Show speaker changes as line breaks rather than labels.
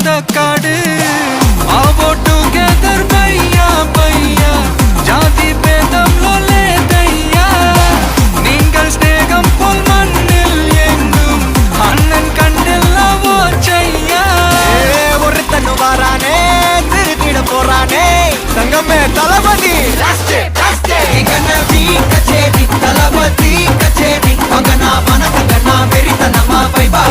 சொந்த காடு ஆவோ டுகெதர் பையா பையா ஜாதி பேதம் லோலே தையா நீங்கள் ஸ்நேகம் போல் மண்ணில் எங்கும் அண்ணன் கண்டில்லவோ செய்யா ஒருத்தனு வாரானே திருத்திட போறானே தங்கமே தளபதி கச்சேரி தளபதி கச்சேரி மகனா மனசங்கனா வெறித்தனமா வைபா